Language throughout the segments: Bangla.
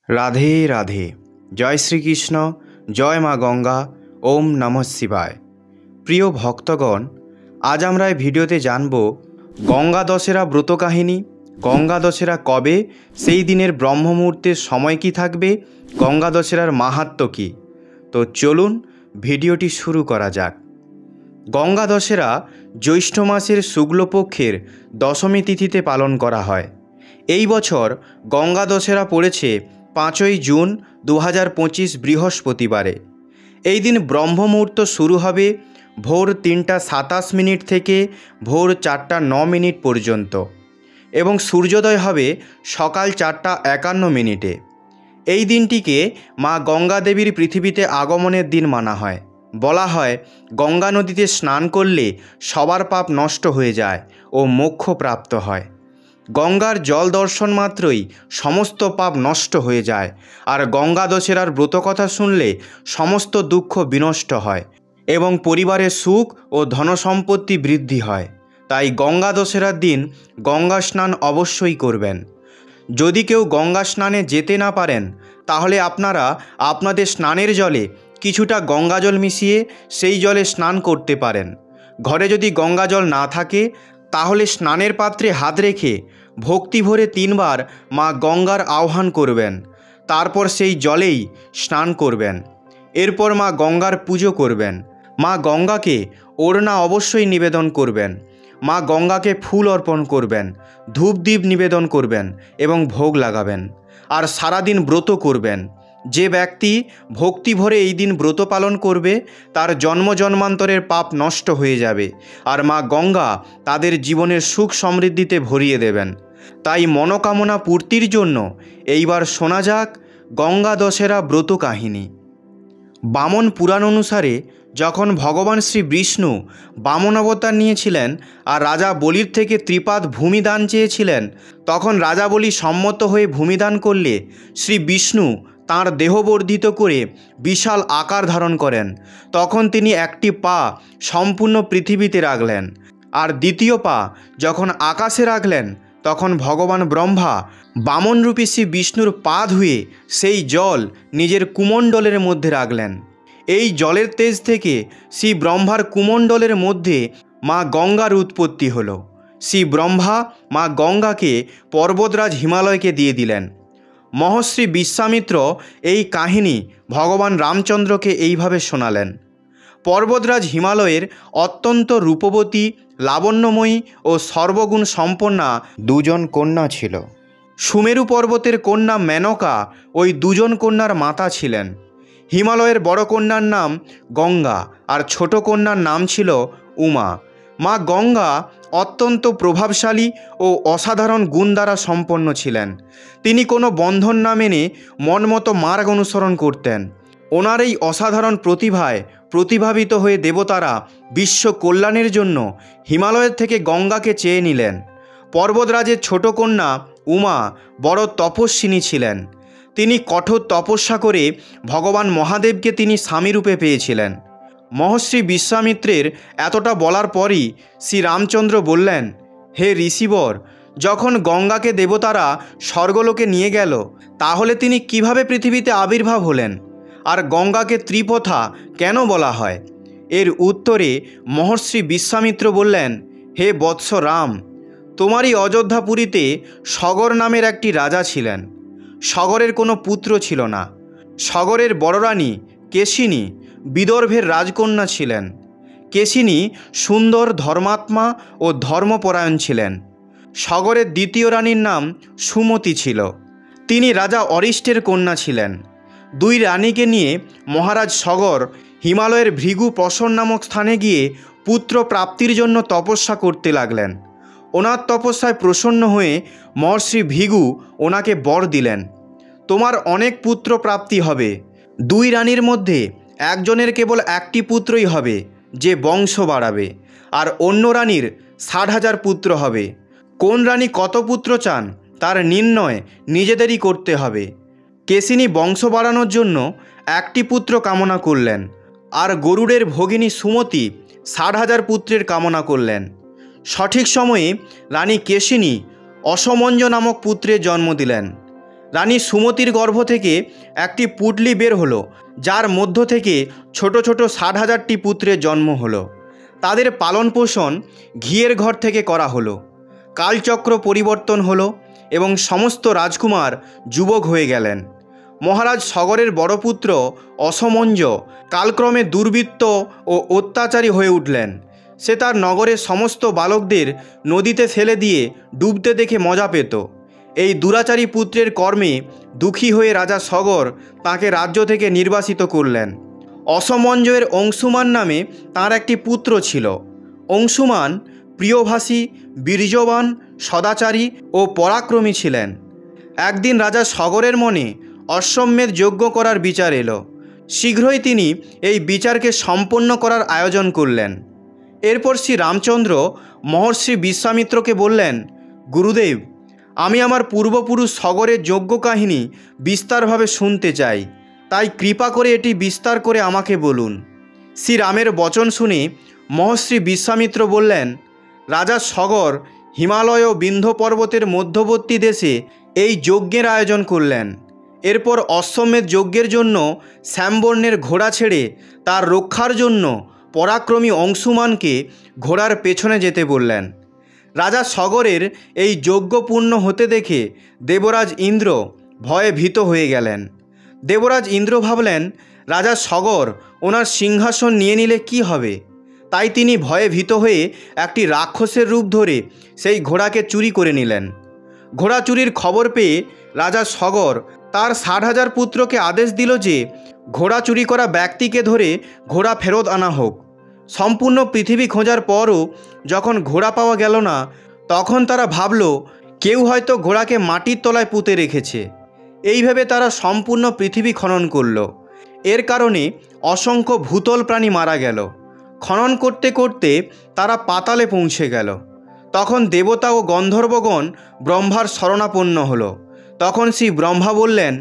রাধে রাধে। জয় শ্রীকৃষ্ণ, জয় মা গঙ্গা, ওম নমঃ শিবায়। প্রিয় ভক্তগণ, আজ আমরা এই ভিডিওতে জানব গঙ্গা দশেরা ব্রত কাহিনী, গঙ্গা দশেরা কবে, সেই দিনের ব্রহ্ম মুহূর্তের সময় কী থাকবে, গঙ্গা দশেরার মাহাত্ম্য কী। তো চলুন ভিডিওটি শুরু করা যাক। গঙ্গা দশেরা জ্যৈষ্ঠ মাসের শুক্লপক্ষের দশমী তিথিতে পালন করা হয়। এই বছর গঙ্গা দশেরা পড়েছে 5ই জুন 2025 বৃহস্পতিবারে। এই দিন ব্রহ্ম মুহূর্ত শুরু হবে ভোর 3টা 27 মিনিট থেকে ভোর 4টা 9 মিনিট পর্যন্ত এবং সূর্যোদয় হবে সকাল 4টা 51 মিনিটে। এই দিনটিকে মা গঙ্গা দেবীর পৃথিবীতে আগমনের দিন মানা হয়। বলা হয় গঙ্গা নদীতে স্নান করলে সবার পাপ নষ্ট হয়ে যায় ও মোক্ষ প্রাপ্ত হয়। গঙ্গার জল দর্শন মাত্রই সমস্ত পাপ নষ্ট হয়ে যায়, আর গঙ্গা দশেরার ব্রতকথা শুনলে সমস্ত দুঃখ বিনষ্ট হয় এবং পরিবারের সুখ ও ধনসম্পত্তি বৃদ্ধি হয়। তাই গঙ্গা দশেরার দিন গঙ্গা স্নান অবশ্যই করবেন। যদি কেউ গঙ্গা স্নানে যেতে না পারেন, তাহলে আপনারা আপনাদের স্নানের জলে কিছুটা গঙ্গা জল মিশিয়ে সেই জলে স্নান করতে পারেন। ঘরে যদি গঙ্গা জল না থাকে, তাহলে স্নানের পাত্রে হাত রেখে ভক্তি ভরে 3 বার মা গঙ্গার আহ্বান করবেন। তারপর সেই জলেই স্নান করবেন। এরপর মা গঙ্গার পুজো করবেন। মা গঙ্গাকে ওড়না অবশ্যই নিবেদন করবেন। মা গঙ্গাকে ফুল অর্পণ করবেন, ধূপদীপ নিবেদন করবেন এবং ভোগ লাগাবেন। আর সারাদিন ব্রত করবেন। যে ব্যক্তি ভক্তি ভরে এই দিন ব্রত পালন করবে, তার জন্ম জন্মান্তরের পাপ নষ্ট হয়ে যাবে, আর মা গঙ্গা তাদের জীবনের সুখ সমৃদ্ধিতে ভরিয়ে দেবেন। তাই মনোকামনা পূর্তির জন্য এইবার শোনা যাক গঙ্গা দশেরা ব্রত কাহিনী। বামন পুরাণ অনুসারে যখন ভগবান শ্রী বিষ্ণু বামন অবতার নিয়েছিলেন আর রাজা বলির থেকে ত্রিপাদ ভূমিদান চেয়েছিলেন, তখন রাজা বলি সম্মত হয়ে ভূমিদান করলে শ্রী বিষ্ণু তাঁর দেহ বর্ধিত করে বিশাল আকার ধারণ করেন। তখন তিনি একটি পা সম্পূর্ণ পৃথিবীতে রাখলেন, আর দ্বিতীয় পা যখন আকাশে রাখলেন, তখন ভগবান ব্রহ্মা বামনরূপী শ্রী বিষ্ণুর পা ধুয়ে সেই জল নিজের কুমণ্ডলের মধ্যে রাখলেন। এই জলের তেজ থেকে শ্রী ব্রহ্মার কুমণ্ডলের মধ্যে মা গঙ্গার উৎপত্তি হল। শ্রী ব্রহ্মা মা গঙ্গাকে পর্বতরাজ হিমালয়কে দিয়ে দিলেন। মহর্ষি বিশ্বামিত্র এই কাহিনী ভগবান রামচন্দ্রকে এইভাবে শোনালেন। পর্বতরাজ হিমালয়ের অত্যন্ত রূপবতী, লাবণ্যময়ী ও সর্বগুণ সম্পন্না 2 জন কন্যা ছিল। সুমেরু পর্বতের কন্যা মেনকা ওই 2 জন কন্যার মাতা ছিলেন। হিমালয়ের বড় কন্যার নাম গঙ্গা আর ছোট কন্যার নাম ছিল উমা। মা গঙ্গা অত্যন্ত প্রভাবশালী ও অসাধারণ গুণ দ্বারা সম্পন্ন ছিলেন। তিনি কোনো বন্ধন না মেনে মনমতো মার্গ অনুসরণ করতেন। ওনার এই অসাধারণ প্রতিভায় প্রতিভাবিত হয়ে দেবতারা বিশ্ব কল্যাণের জন্য হিমালয়ের থেকে গঙ্গাকে চেয়ে নিলেন। পর্বতরাজের ছোট কন্যা উমা বড় তপস্বিনী ছিলেন। তিনি কঠোর তপস্যা করে ভগবান মহাদেবকে তিনি স্বামীরূপে পেয়েছিলেন। মহর্ষি বিশ্বামিত্রের এতটা বলার পরই শ্রী রামচন্দ্র বললেন, হে ঋষিবর, যখন গঙ্গাকে দেবতারা স্বর্গলোকে নিয়ে গেল, তাহলে তিনি কিভাবে পৃথিবীতে আবির্ভাব হলেন? আর গঙ্গাকে ত্রিপথা কেন বলা হয়? এর উত্তরে মহর্ষি বিশ্বামিত্র বললেন, হে বৎস রাম, তোমারই অযোধ্যাপুরীতে সগর নামের একটি রাজা ছিলেন। সগরের কোনো পুত্র ছিল না। সগরের বড় রানী কেশিনী বিদর্ভের রাজকন্যা ছিলেন। কেশিনী সুন্দর, ধর্মাত্মা ও ধর্মপরায়ণ ছিলেন। সগরের দ্বিতীয় রানীর নাম সুমতি ছিল। তিনি রাজা অরিষ্টের কন্যা ছিলেন। 2 রানীকে নিয়ে মহারাজ সগর হিমালয়ের ভৃগু প্রসন নামক স্থানে গিয়ে পুত্র প্রাপ্তির জন্য তপস্যা করতে লাগলেন। ওনার তপস্যায় প্রসন্ন হয়ে মহর্ষি ভৃগু ওনাকে বর দিলেন, তোমার অনেক পুত্র প্রাপ্তি হবে। 2 রানীর মধ্যে একজনের কেবল একটি পুত্রই হবে, যে বংশ বাড়াবে, আর অন্য রানীর 60,000 পুত্র হবে। কোন রানী কত পুত্র চান তার নির্ণয় নিজেদেরই করতে হবে। কেশিনী বংশ বাড়ানোর জন্য একটি পুত্র কামনা করলেন, আর গরুড়ের ভগিনী সুমতি 60,000 পুত্রের কামনা করলেন। সঠিক সময়ে রানী কেশিনী অসমঞ্জ নামক পুত্রের জন্ম দিলেন। রানী সুমতির গর্ভ থেকে একটি পুঁটলি বের হলো, যার মধ্য থেকে ছোট ছোট 60,000টি পুত্রের জন্ম হলো। তাদের পালন পোষণ ঘিয়ের ঘর থেকে করা হলো। কালচক্র পরিবর্তন হলো এবং সমস্ত রাজকুমার যুবক হয়ে গেলেন। মহারাজ সগরের বড় পুত্র অসমঞ্জ কালক্রমে দুর্বৃত্ত ও অত্যাচারী হয়ে উঠলেন। সে তার নগরের সমস্ত বালকদের নদীতে ফেলে দিয়ে ডুবতে দেখে মজা পেত। এই দুরাচারী পুত্রের কর্মে দুঃখী হয়ে রাজা সগর তাকে রাজ্য থেকে নির্বাসিত করলেন। অসমঞ্জয়ের অংশুমান নামে তার একটি পুত্র ছিল। অংশুমান প্রিয়ভাষী, বীর্যবান, সদাচারী ও পরাক্রমী ছিলেন। একদিন রাজা সগরের মনে অশ্বমেধ যজ্ঞ করার বিচার এলো। শীঘ্রই তিনি এই বিচারকে সম্পন্ন করার আয়োজন করলেন। এরপর শ্রী রামচন্দ্র মহর্ষি বিশ্বামিত্রকে বললেন, গুরুদেব, আমি আমার পূর্বপুরুষ সগরের যজ্ঞ কাহিনী বিস্তারভাবে শুনতে চাই, তাই কৃপা করে এটি বিস্তার করে আমাকে বলুন। শ্রীরামের বচন শুনে মহর্ষি বিশ্বামিত্র বললেন, রাজা সগর হিমালয় ও বিন্ধ্য পর্বতের মধ্যবর্তী দেশে এই যজ্ঞের আয়োজন করলেন। এরপর অশ্বমেধ যজ্ঞের জন্য শ্যামবর্ণের ঘোড়া ছেড়ে তার রক্ষার জন্য পরাক্রমী অংশুমানকে ঘোড়ার পেছনে যেতে বললেন। রাজা সগরের এই যজ্ঞ পূর্ণ হতে দেখে দেবরাজ ইন্দ্র ভয়ে ভীত হয়ে গেলেন। দেবরাজ ইন্দ্র ভাবলেন, রাজা সগর ওনার সিংহাসন নিয়ে নিলে কি হবে। তাই তিনি ভয়ে ভীত হয়ে একটি রাক্ষসের রূপ ধরে সেই ঘোড়াকে চুরি করে নিলেন। ঘোড়া চুরির খবর পেয়ে রাজা সগর তার 60,000 পুত্রকে আদেশ দিল যে ঘোড়া চুরি করা ব্যক্তিকে ধরে ঘোড়া ফেরত আনা হোক। সম্পূর্ণ পৃথিবী খোঁজার পরও যখন ঘোড়া পাওয়া গেল না, তখন তারা ভাবল কেউ হয়তো ঘোড়াকে মাটির তলায় পুঁতে রেখেছে। এইভাবে তারা সম্পূর্ণ পৃথিবী খনন করল। এর কারণে অসংখ্য ভূতল প্রাণী মারা গেল। খনন করতে করতে তারা পাতালে পৌঁছে গেল। তখন দেবতা ও গন্ধর্বগণ ব্রহ্মার শরণাপন্ন হলো। তখন শ্রী ব্রহ্মা বললেন,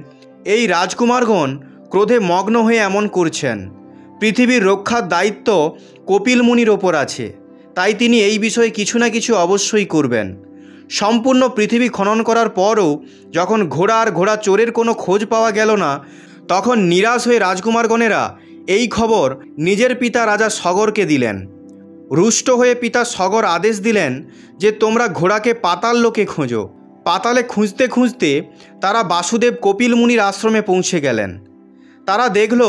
এই রাজকুমারগণ ক্রোধে মগ্ন হয়ে এমন করছেন। পৃথিবীর রক্ষার দায়িত্ব কপিল মুনির ওপর আছে, তাই তিনি এই বিষয়ে কিছু না কিছু অবশ্যই করবেন। সম্পূর্ণ পৃথিবী খনন করার পরও যখন ঘোড়া আর ঘোড়া চোরের কোনো খোঁজ পাওয়া গেল না, তখন নিরাশ হয়ে রাজকুমারগণেরা এই খবর নিজের পিতা রাজা সগরকে দিলেন। রুষ্ট হয়ে পিতা সগর আদেশ দিলেন যে তোমরা ঘোড়াকে পাতাল লোকে খোঁজো। পাতালে খুঁজতে খুঁজতে তারা বাসুদেব কপিল মুনির আশ্রমে পৌঁছে গেলেন। তারা দেখল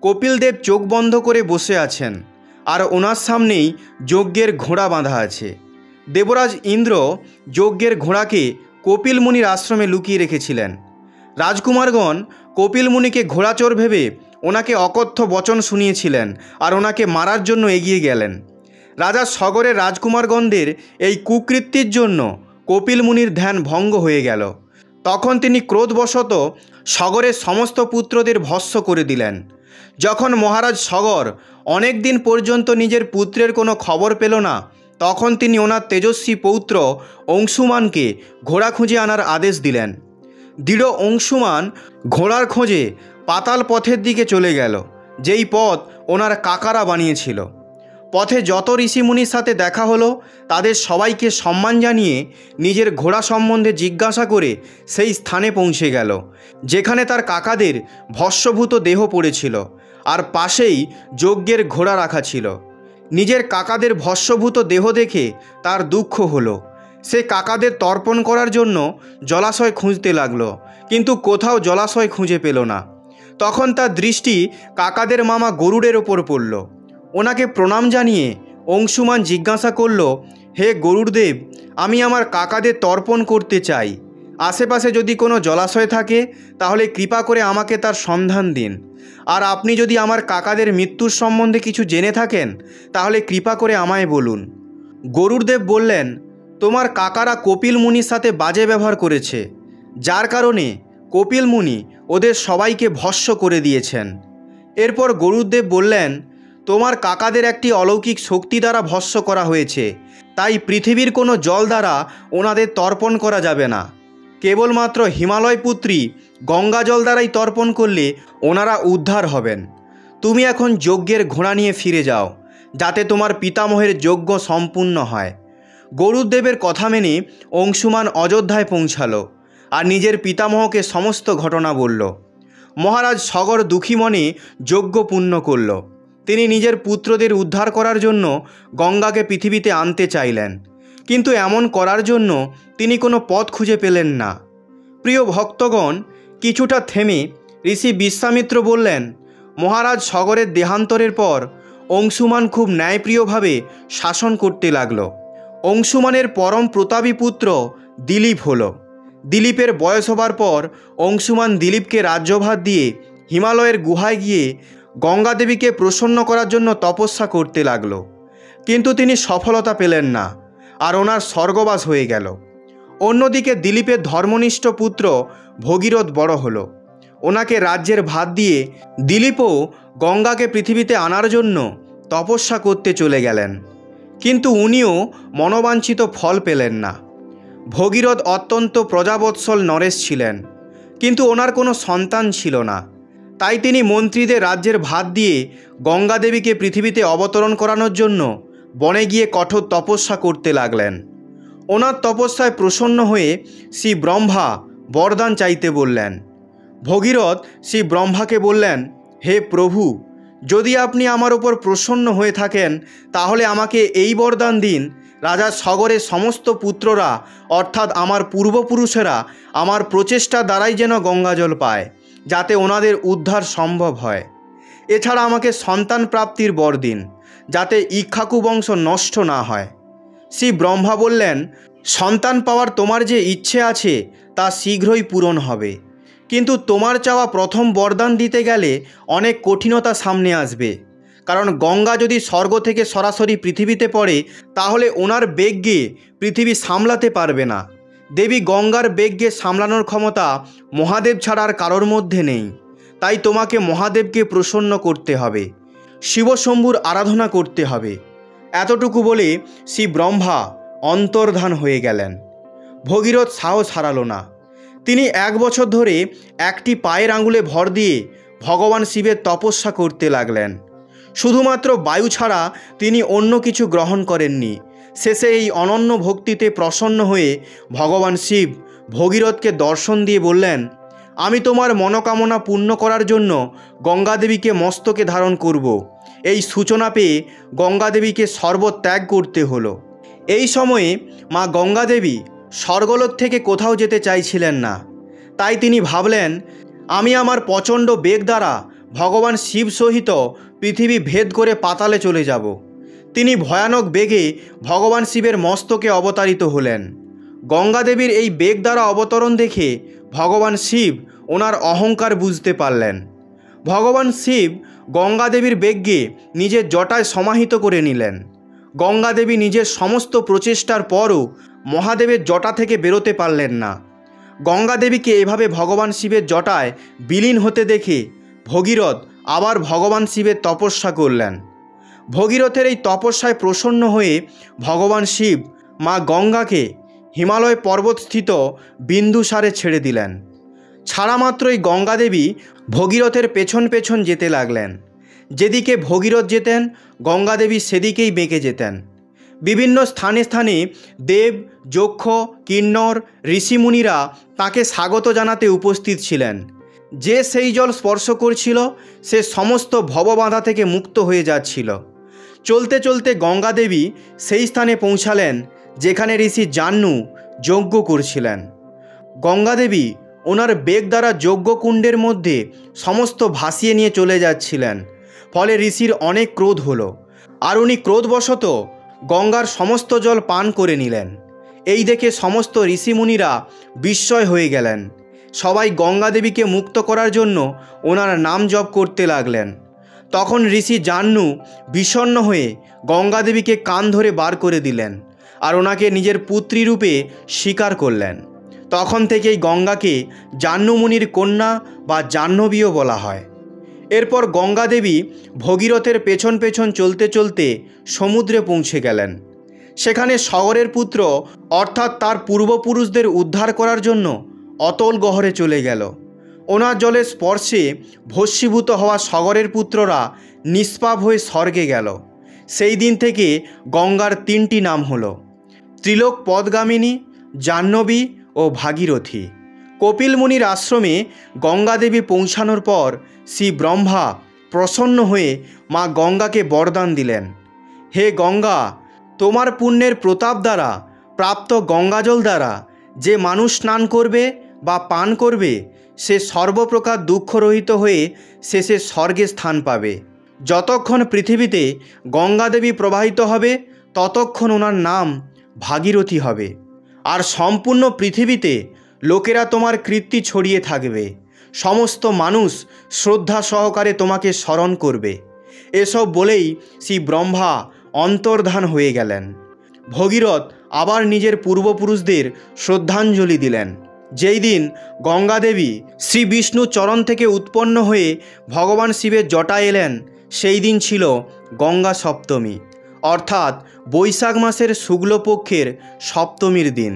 কপিলদেব চোখ বন্ধ করে বসে আছেন আর ওনার সামনেই যজ্ঞের ঘোড়া বাঁধা আছে। দেবরাজ ইন্দ্র যজ্ঞের ঘোড়াকে কপিল মুনির আশ্রমে লুকিয়ে রেখেছিলেন। রাজকুমারগণ কপিল মুনিকে ঘোড়াচোর ভেবে ওনাকে অকথ্য বচন শুনিয়েছিলেন আর ওনাকে মারার জন্য এগিয়ে গেলেন। রাজা সগরের রাজকুমারগণদের এই কুকৃত্যের জন্য কপিল মুনির ধ্যান ভঙ্গ হয়ে গেল। তখন তিনি ক্রোধবশত সগরের সমস্ত পুত্রদের ভস্ম করে দিলেন। যখন মহারাজ সগর অনেক দিন পর্যন্ত নিজের পুত্রের কোনো খবর পেল না, তখন তিনি ওনার তেজস্বী পৌত্র অংশুমানকে ঘোড়া খুঁজে আনার আদেশ দিলেন। দৃঢ় অংশুমান ঘোড়ার খোঁজে পাতাল পথের দিকে চলে গেল, যেই পথ ওনার কাকারা বানিয়েছিল। পথে যত ঋষিমুনির সাথে দেখা হলো, তাদের সবাইকে সম্মান জানিয়ে নিজের ঘোড়া সম্বন্ধে জিজ্ঞাসা করে সেই স্থানে পৌঁছে গেল যেখানে তার কাকাদের ভস্মভূত দেহ পড়েছিল আর পাশেই যজ্ঞের ঘোড়া রাখা ছিল। নিজের কাকাদের ভস্মভূত দেহ দেখে তার দুঃখ হলো। সে কাকাদের তর্পণ করার জন্য জলাশয় খুঁজতে লাগলো, কিন্তু কোথাও জলাশয় খুঁজে পেল না। তখন তার দৃষ্টি কাকাদের মামা গরুড়ের ওপর পড়ল। ওনাকে প্রণাম জানিয়ে অংশুমান জিজ্ঞাসা করল, হে গরুড়দেব, আমি আমার কাকাদের তর্পণ করতে চাই। আশেপাশে যদি কোনো জলাশয় থাকে তাহলে কৃপা করে আমাকে তার সন্ধান দিন। আর আপনি যদি আমার কাকাদের মৃত্যুর সম্বন্ধে কিছু জেনে থাকেন তাহলে কৃপা করে আমায় বলুন। গরুড়দেব বললেন, তোমার কাকারা কপিল মুনির সাথে বাজে ব্যবহার করেছে, যার কারণে কপিল মুনি ওদের সবাইকে ভস্ম করে দিয়েছেন। এরপর গরুড়দেব বললেন, তোমার কাকাদের একটি অলৌকিক শক্তি দ্বারা ভস্ম করা হয়েছে, তাই পৃথিবীর কোনো জল দ্বারা ওনাদের তর্পণ করা যাবে না। কেবলমাত্র হিমালয় পুত্রী গঙ্গা জল দ্বারাই তর্পণ করলে ওনারা উদ্ধার হবেন। তুমি এখন যজ্ঞের ঘোড়া নিয়ে ফিরে যাও, যাতে তোমার পিতামহের যজ্ঞ সম্পূর্ণ হয়। গরুড়দেবের কথা মেনে অংশুমান অযোধ্যায় পৌঁছালো আর নিজের পিতামহকে সমস্ত ঘটনা বলল। মহারাজ সগর দুঃখী মনে যজ্ঞ পূর্ণ করল। তিনি নিজের পুত্রদের উদ্ধার করার জন্য গঙ্গাকে পৃথিবীতে আনতে চাইলেন, কিন্তু এমন করার জন্য তিনি কোনো পথ খুঁজে পেলেন না। প্রিয় ভক্তগণ, কিছুটা থেমে ঋষি বিশ্বামিত্র বললেন, মহারাজ সগরের দেহান্তরের পর অংশুমান খুব ন্যায়প্রিয়ভাবে শাসন করতে লাগল। অংশুমানের পরম প্রতাপী পুত্র দিলীপ হল। দিলীপের বয়স হবার পর অংশুমান দিলীপকে রাজ্যভার দিয়ে হিমালয়ের গুহায় গিয়ে গঙ্গা দেবীকে প্রসন্ন করার জন্য তপস্যা করতে লাগলো, কিন্তু তিনি সফলতা পেলেন না, আর ওনার স্বর্গবাস হয়ে গেল। অন্যদিকে দিলীপের ধর্মনিষ্ঠ পুত্র ভগীরথ বড় হলো। ওনাকে রাজ্যের ভার দিয়ে দিলীপও গঙ্গাকে পৃথিবীতে আনার জন্য তপস্যা করতে চলে গেলেন, কিন্তু উনিও মনোবাঞ্ছিত ফল পেলেন না। ভগীরথ অত্যন্ত প্রজাবৎসল নরেশ ছিলেন, কিন্তু ওনার কোনো সন্তান ছিল না। তাই তিনি মন্ত্রীদের রাজ্যের ভার দিয়ে গঙ্গা দেবীকে পৃথিবীতে অবতরণ করানোর জন্য বনে গিয়ে কঠোর তপস্যা করতে লাগলেন। ওনার তপস্যায় প্রসন্ন হয়ে শ্রী ব্রহ্মা বরদান চাইতে বললেন। ভগীরথ শ্রী ব্রহ্মাকে বললেন, হে প্রভু, যদি আপনি আমার ওপর প্রসন্ন হয়ে থাকেন তাহলে আমাকে এই বরদান দিন, রাজা সগরের সমস্ত পুত্ররা অর্থাৎ আমার পূর্বপুরুষেরা আমার প্রচেষ্টা দ্বারাই যেন গঙ্গাজল পায়, যাতে ওনাদের উদ্ধার সম্ভব হয়। এছাড়া আমাকে সন্তান প্রাপ্তির বর দিন, যাতে ইক্ষ্বাকু বংশ নষ্ট না হয়। শ্রী ব্রহ্মা বললেন, সন্তান পাওয়ার তোমার যে ইচ্ছে আছে তা শীঘ্রই পূরণ হবে, কিন্তু তোমার চাওয়া প্রথম বরদান দিতে গেলে অনেক কঠিনতা সামনে আসবে। কারণ গঙ্গা যদি স্বর্গ থেকে সরাসরি পৃথিবীতে পড়ে তাহলে ওনার বেগে পৃথিবী সামলাতে পারবে না। দেবী গঙ্গার বেগকে সামলানোর ক্ষমতা মহাদেব ছাড়া আর কারোর মধ্যে নেই। তাই তোমাকে মহাদেবকে প্রসন্ন করতে হবে, শিবশম্ভুর আরাধনা করতে হবে। এতটুকু বলে শ্রী ব্রহ্মা অন্তর্ধান হয়ে গেলেন। ভগীরথ সাহস হারালো না। তিনি 1 বছর ধরে একটি পায়ের আঙুলে ভর দিয়ে ভগবান শিবের তপস্যা করতে লাগলেন। শুধুমাত্র বায়ু ছাড়া তিনি অন্য কিছু গ্রহণ করেননি। শেষে এই অনন্য ভক্তিতে প্রসন্ন হয়ে ভগবান শিব ভগীরথকে দর্শন দিয়ে বললেন, আমি তোমার মনোকামনা পূর্ণ করার জন্য গঙ্গাদেবীকে মস্তকে ধারণ করব। এই সূচনা পেয়ে গঙ্গাদেবীকে সর্বত্যাগ করতে হলো। এই সময়ে মা গঙ্গাদেবী স্বর্গলোক থেকে কোথাও যেতে চাইছিলেন না। তাই তিনি ভাবলেন, আমি আমার প্রচণ্ড বেগ দ্বারা ভগবান শিব সহিত পৃথিবী ভেদ করে পাতালে চলে যাব। তিনি ভয়ানক বেগে ভগবান শিবের মস্তকে অবতারিত হলেন। গঙ্গাদেবীর এই বেগ দ্বারা অবতরণ দেখে ভগবান শিব ওনার অহংকার বুঝতে পারলেন। ভগবান শিব গঙ্গাদেবীর বেগকে নিজের জটায় সমাহিত করে নিলেন। গঙ্গাদেবী নিজের সমস্ত প্রচেষ্টার পরও মহাদেবের জটা থেকে বেরোতে পারলেন না। গঙ্গাদেবীকে এভাবে ভগবান শিবের জটায় বিলীন হতে দেখে ভগীরথ আবার ভগবান শিবের তপস্যা করলেন। ভগীরথের এই তপস্যায় প্রসন্ন হয়ে ভগবান শিব মা গঙ্গাকে হিমালয় পর্বতস্থিত বিন্দুসারে ছেড়ে দিলেন। ছাড়া মাত্রই গঙ্গাদেবী ভগীরথের পেছন পেছন যেতে লাগলেন। যেদিকে ভগীরথ যেতেন গঙ্গাদেবী সেদিকেই বেঁকে যেতেন। বিভিন্ন স্থানে স্থানে দেব, যক্ষ, কিন্নর, ঋষিমুনিরা তাকে স্বাগত জানাতে উপস্থিত ছিলেন। যে সেই জল স্পর্শ করছিল সে সমস্ত ভববাধা থেকে মুক্ত হয়ে যাচ্ছিল। চলতে চলতে গঙ্গাদেবী সেই স্থানে পৌঁছালেন যেখানে ঋষি জাহ্নু যজ্ঞ করছিলেন। গঙ্গাদেবী ওনার বেগ দ্বারা যজ্ঞকুণ্ডের মধ্যে সমস্ত ভাসিয়ে নিয়ে চলে যাচ্ছিলেন। ফলে ঋষির অনেক ক্রোধ হলো, আর উনি ক্রোধবশত গঙ্গার সমস্ত জল পান করে নিলেন। এই দেখে সমস্ত ঋষিমুনিরা বিস্ময় হয়ে গেলেন। সবাই গঙ্গাদেবীকে মুক্ত করার জন্য ওনার নাম জপ করতে লাগলেন। তখন ঋষি জাহ্নু বিষণ্ণ হয়ে গঙ্গাদেবীকে কান ধরে বার করে দিলেন আর ওনাকে নিজের পুত্রী রূপে স্বীকার করলেন। তখন থেকেই গঙ্গাকে জাহ্নুমুনির কন্যা বা জাহ্নবীও বলা হয়। এরপর গঙ্গাদেবী ভগীরথের পেছন পেছন চলতে চলতে সমুদ্রে পৌঁছে গেলেন। সেখানে সগরের পুত্র অর্থাৎ তার পূর্বপুরুষদের উদ্ধার করার জন্য অতল গহরে চলে গেল। ওনার জলের স্পর্শে ভস্মীভূত হওয়া সগরের পুত্ররা নিষ্পাপ হয়ে স্বর্গে গেল। সেই দিন থেকে গঙ্গার 3টি নাম হলো ত্রিলোক পদগামিনী, জাহ্নবী ও ভাগীরথী। কপিল মুনির আশ্রমে গঙ্গা দেবী পৌঁছানোর পর শ্রী ব্রহ্মা প্রসন্ন হয়ে মা গঙ্গাকে বরদান দিলেন, হে গঙ্গা, তোমার পুণ্যের প্রতাপ দ্বারা প্রাপ্ত গঙ্গাজল দ্বারা যে মানুষ স্নান করবে বা পান করবে সে সর্বপ্রকার দুঃখরহিত হয়ে শেষে স্বর্গে স্থান পাবে। যতক্ষণ পৃথিবীতে গঙ্গা দেবী প্রবাহিত হবে ততক্ষণ ওনার নাম ভাগীরথী হবে, আর সম্পূর্ণ পৃথিবীতে লোকেরা তোমার কীর্তি ছড়িয়ে থাকবে। সমস্ত মানুষ শ্রদ্ধা সহকারে তোমাকে স্মরণ করবে। এসব বলেই শ্রী ব্রহ্মা অন্তর্ধান হয়ে গেলেন। ভগীরথ আবার নিজের পূর্বপুরুষদের শ্রদ্ধাঞ্জলি দিলেন। যেই দিন গঙ্গা দেবী শ্রী বিষ্ণু চরণ থেকে উৎপন্ন হয়ে ভগবান শিবের জটায় এলেন, সেই দিন ছিল গঙ্গা সপ্তমী, অর্থাৎ বৈশাখ মাসের শুক্লপক্ষের সপ্তমীর দিন।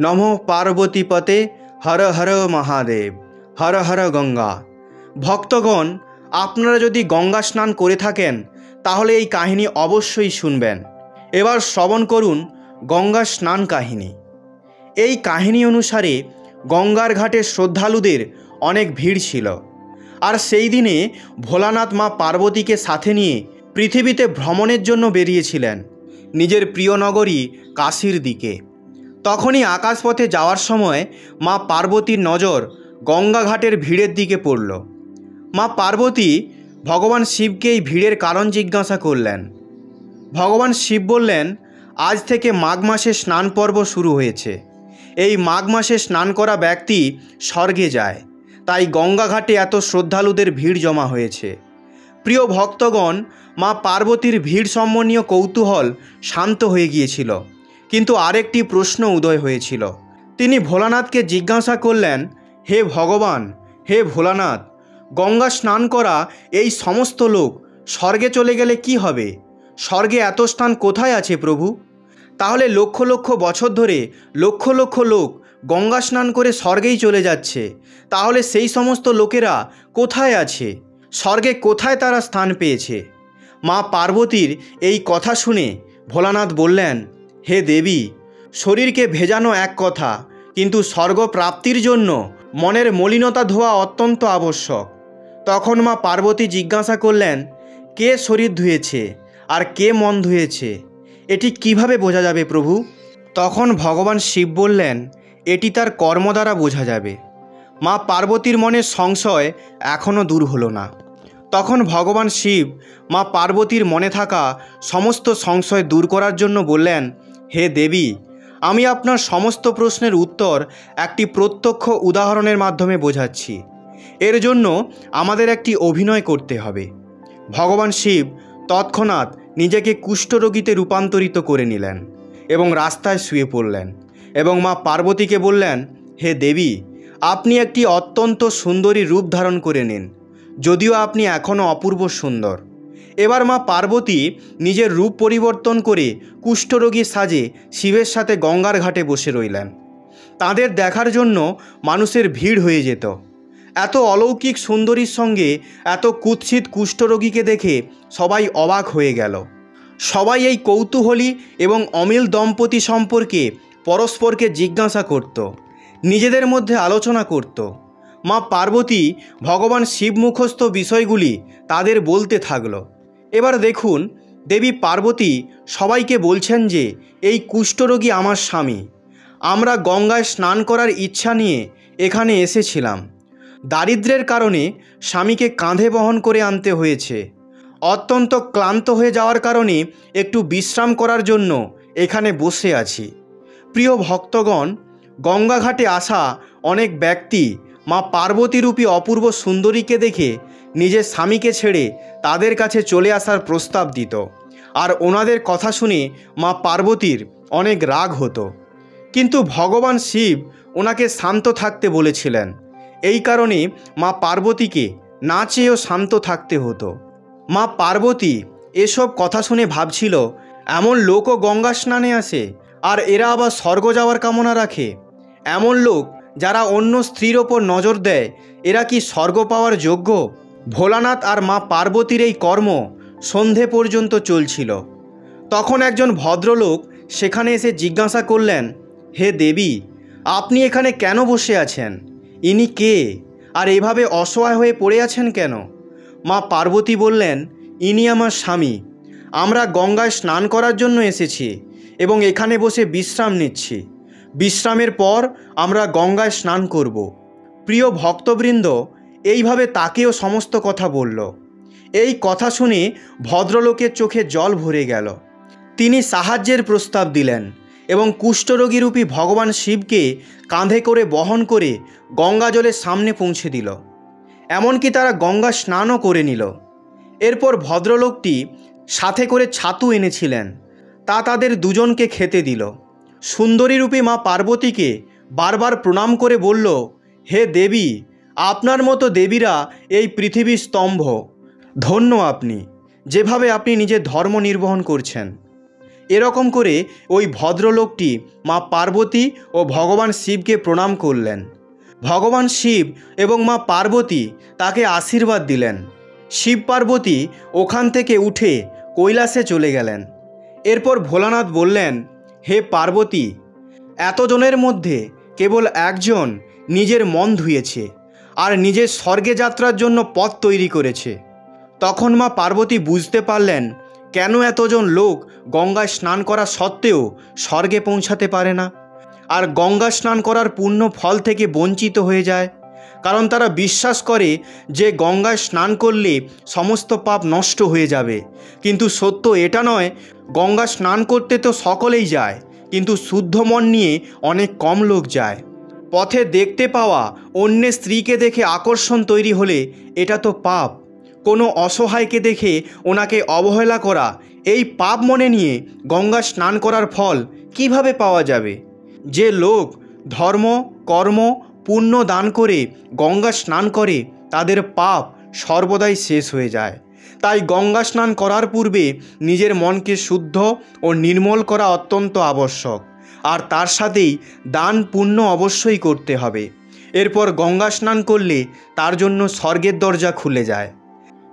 নমঃ পার্বতীপতে হর হর মহাদেব, হর হর গঙ্গা। ভক্তগণ, আপনারা যদি গঙ্গা স্নান করে থাকেন তাহলে এই কাহিনী অবশ্যই শুনবেন। এবার শ্রবণ করুন গঙ্গা স্নান কাহিনী। এই কাহিনী অনুসারে গঙ্গার ঘাটে শ্রদ্ধালুদের অনেক ভিড় ছিল, আর সেই দিনে ভোলানাথ মা পার্বতীকে সাথে নিয়ে পৃথিবীতে ভ্রমণের জন্য বেরিয়েছিলেন নিজের প্রিয় নগরী কাশীর দিকে। তখনই আকাশপথে যাওয়ার সময় মা পার্বতীর নজর গঙ্গা ঘাটের ভিড়ের দিকে পড়ল। মা পার্বতী ভগবান শিবকে এই ভিড়ের কারণ জিজ্ঞাসা করলেন। ভগবান শিব বললেন, আজ থেকে মাঘ মাসে স্নান পর্ব শুরু হয়েছে। এই মাঘ মাসে স্নান করা ব্যক্তি স্বর্গে যায়, তাই গঙ্গা ঘাটে এত শ্রদ্ধালুদের ভিড় জমা হয়েছে। প্রিয় ভক্তগণ, মা পার্বতীর ভিড় সম্বন্ধীয় কৌতূহল শান্ত হয়ে গিয়েছিল, কিন্তু আরেকটি প্রশ্ন উদয় হয়েছিল। তিনি ভোলানাথকে জিজ্ঞাসা করলেন, হে ভগবান, হে ভোলানাথ, গঙ্গা স্নান করা এই সমস্ত লোক স্বর্গে চলে গেলে কি হবে? স্বর্গে এত স্থান কোথায় আছে প্রভু? তাহলে লক্ষ লক্ষ বছর ধরে লক্ষ লক্ষ লোক গঙ্গা স্নান করে স্বর্গেই চলে যাচ্ছে, তাহলে সেই সমস্ত লোকেরা কোথায় আছে? স্বর্গে কোথায় তারা স্থান পেয়েছে? মা পার্বতীর এই কথা শুনে ভোলানাথ বললেন, হে দেবী, শরীরকে ভেজানো এক কথা, কিন্তু স্বর্গ প্রাপ্তির জন্য মনের মলিনতা ধোয়া অত্যন্ত আবশ্যক। তখন মা পার্বতী জিজ্ঞাসা করলেন, কে শরীর ধুয়েছে আর কে মন ধুয়েছে? এটি কিভাবে বোঝা যাবে প্রভু? তখন ভগবান শিব বললেন, এটি তার কর্ম দ্বারা বোঝা যাবে। মা পার্বতীর মনের সংশয় এখনও দূর হলো না। তখন ভগবান শিব মা পার্বতীর মনে থাকা সমস্ত সংশয় দূর করার জন্য বললেন, হে দেবী, আমি আপনার সমস্ত প্রশ্নের উত্তর একটি প্রত্যক্ষ উদাহরণের মাধ্যমে বোঝাচ্ছি। এর জন্য আমাদের একটি অভিনয় করতে হবে। ভগবান শিব তৎক্ষণাৎ নিজেকে কুষ্ঠরোগীতে রূপান্তরিত করে নিলেন এবং রাস্তায় শুয়ে পড়লেন এবং মা পার্বতীকে বললেন, হে দেবী, আপনি একটি অত্যন্ত সুন্দরী রূপ ধারণ করে নিন, যদিও আপনি এখনও অপূর্ব সুন্দর। এবার মা পার্বতী নিজের রূপ পরিবর্তন করে কুষ্ঠরোগীর সাজে শিবের সাথে গঙ্গার ঘাটে বসে রইলেন। তাদের দেখার জন্য মানুষের ভিড় হয়ে যেত। এত অলৌকিক সুন্দরীর সঙ্গে এত কুৎসিত কুষ্ঠরোগীকে দেখে সবাই অবাক হয়ে গেল। সবাই এই কৌতূহলী এবং অমিল দম্পতি সম্পর্কে পরস্পরকে জিজ্ঞাসা করত, নিজেদের মধ্যে আলোচনা করত। মা পার্বতী ভগবান শিব মুখস্থ বিষয়গুলি তাদের বলতে থাকল। এবার দেখুন, দেবী পার্বতী সবাইকে বলছেন যে এই কুষ্ঠরোগী আমার স্বামী। আমরা গঙ্গায় স্নান করার ইচ্ছা নিয়ে এখানে এসেছিলাম। দারিদ্র্যের কারণে স্বামীকে কাঁধে বহন করে আনতে হয়েছে। অত্যন্ত ক্লান্ত হয়ে যাওয়ার কারণে একটু বিশ্রাম করার জন্য এখানে বসে আছি। প্রিয় ভক্তগণ, গঙ্গা ঘাটে আসা অনেক ব্যক্তি মা পার্বতীরূপী অপূর্ব সুন্দরীকে দেখে নিজের স্বামীকে ছেড়ে তাদের কাছে চলে আসার প্রস্তাব দিত, আর ওনাদের কথা শুনে মা পার্বতীর অনেক রাগ হতো। কিন্তু ভগবান শিব ওনাকে শান্ত থাকতে বলেছিলেন। এই কারণে মা পার্বতীকে না চেয়েও শান্ত থাকতে হতো। মা পার্বতী এসব কথা শুনে ভাবছিল, এমন লোকও গঙ্গা স্নানে আসে, আর এরা আবার স্বর্গ যাওয়ার কামনা রাখে। এমন লোক যারা অন্য স্ত্রীর ওপর নজর দেয়, এরা কি স্বর্গ পাওয়ার যোগ্য? ভোলানাথ আর মা পার্বতীর এই কর্ম সন্ধে পর্যন্ত চলছিল। তখন একজন ভদ্রলোক সেখানে এসে জিজ্ঞাসা করলেন, হে দেবী, আপনি এখানে কেন বসে আছেন? ইনি কে? আর এভাবে অসহায় হয়ে পড়ে আছেন কেন? মা পার্বতী বললেন, ইনি আমার স্বামী। আমরা গঙ্গায় স্নান করার জন্য এসেছি এবং এখানে বসে বিশ্রাম নিচ্ছি। বিশ্রামের পর আমরা গঙ্গায় স্নান করব। প্রিয় ভক্তবৃন্দ এইভাবে তাকেও সমস্ত কথা বলল। এই কথা শুনে ভদ্রলোকের চোখে জল ভরে গেল। তিনি সাহায্যের প্রস্তাব দিলেন এবং কুষ্ঠরোগীরূপী ভগবান শিবকে কাঁধে করে বহন করে গঙ্গা জলের সামনে পৌঁছে দিল। এমনকি তারা গঙ্গা স্নানও করে নিল। এরপর ভদ্রলোকটি সাথে করে ছাতু এনেছিলেন, তা তাদের দুজনকে খেতে দিল। সুন্দরীরূপী মা পার্বতীকে বারবার প্রণাম করে বলল, হে দেবী, আপনার মতো দেবীরা এই পৃথিবীর স্তম্ভ। ধন্য আপনি, যেভাবে আপনি নিজের ধর্ম নির্বহন করছেন। এরকম করে ওই ভদ্রলোকটি মা পার্বতী ও ভগবান শিবকে প্রণাম করলেন। ভগবান শিব এবং মা পার্বতী তাকে আশীর্বাদ দিলেন। শিব পার্বতী ওখান থেকে উঠে কৈলাসে চলে গেলেন। এরপর ভোলানাথ বললেন, হে পার্বতী, এতজনের মধ্যে কেবল একজন নিজের মন ধুয়েছে আর নিজের স্বর্গে যাত্রার জন্য পথ তৈরি করেছে। তখন মা পার্বতী বুঝতে পারলেন কেন এতজন লোক গঙ্গায় স্নান করা সত্ত্বেও স্বর্গে পৌঁছাতে পারে না আর গঙ্গা স্নান করার পুণ্য ফল থেকে বঞ্চিত হয়ে যায়। কারণ তারা বিশ্বাস করে যে গঙ্গায় স্নান করলে সমস্ত পাপ নষ্ট হয়ে যাবে। কিন্তু সত্য এটা নয়, গঙ্গা স্নান করতে তো সকলেই যায়, কিন্তু শুদ্ধ মন নিয়ে অনেক কম লোক যায়। পথে দেখতে পাওয়া অন্যের স্ত্রীকে দেখে আকর্ষণ তৈরি হলে এটা তো পাপ। কোনো অসহায়কে দেখে ওনাকে অবহেলা করা, এই পাপ মনে নিয়ে গঙ্গা স্নান করার ফল কিভাবে পাওয়া যাবে? যে লোক ধর্ম, কর্ম, পুণ্য দান করে গঙ্গা স্নান করে তাদের পাপ সর্বদাই শেষ হয়ে যায়। তাই গঙ্গা স্নান করার পূর্বে নিজের মনকে শুদ্ধ ও নির্মল করা অত্যন্ত আবশ্যক। আর তার সাথেই দান পুণ্য অবশ্যই করতে হবে। এরপর গঙ্গা স্নান করলে তার জন্য স্বর্গের দরজা খুলে যায়।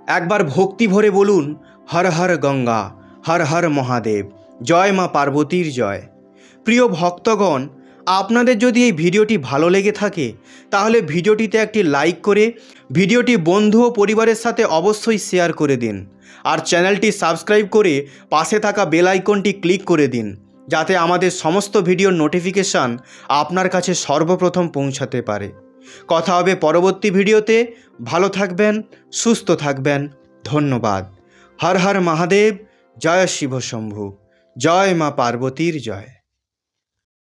একবার ভক্তি ভরে বলুন, হর হর গঙ্গা, হর হর মহাদেব, জয় মা পার্বতীর জয়। প্রিয় ভক্তগণ, আপনাদের যদি এই ভিডিওটি ভালো লেগে থাকে তাহলে ভিডিওটিতে একটি লাইক করে ভিডিওটি বন্ধু ও পরিবারের সাথে অবশ্যই শেয়ার করে দিন। আর চ্যানেলটি সাবস্ক্রাইব করে পাশে থাকা বেল আইকনটি ক্লিক করে দিন, যাতে আমাদের সমস্ত ভিডিওর নোটিফিকেশান আপনার কাছে সর্বপ্রথম পৌঁছাতে পারে। কথা হবে পরবর্তী ভিডিওতে। ভালো থাকবেন, সুস্থ থাকবেন। ধন্যবাদ। হর হর মহাদেব, জয় শিব শম্ভু, জয় মা পার্বতীর জয়।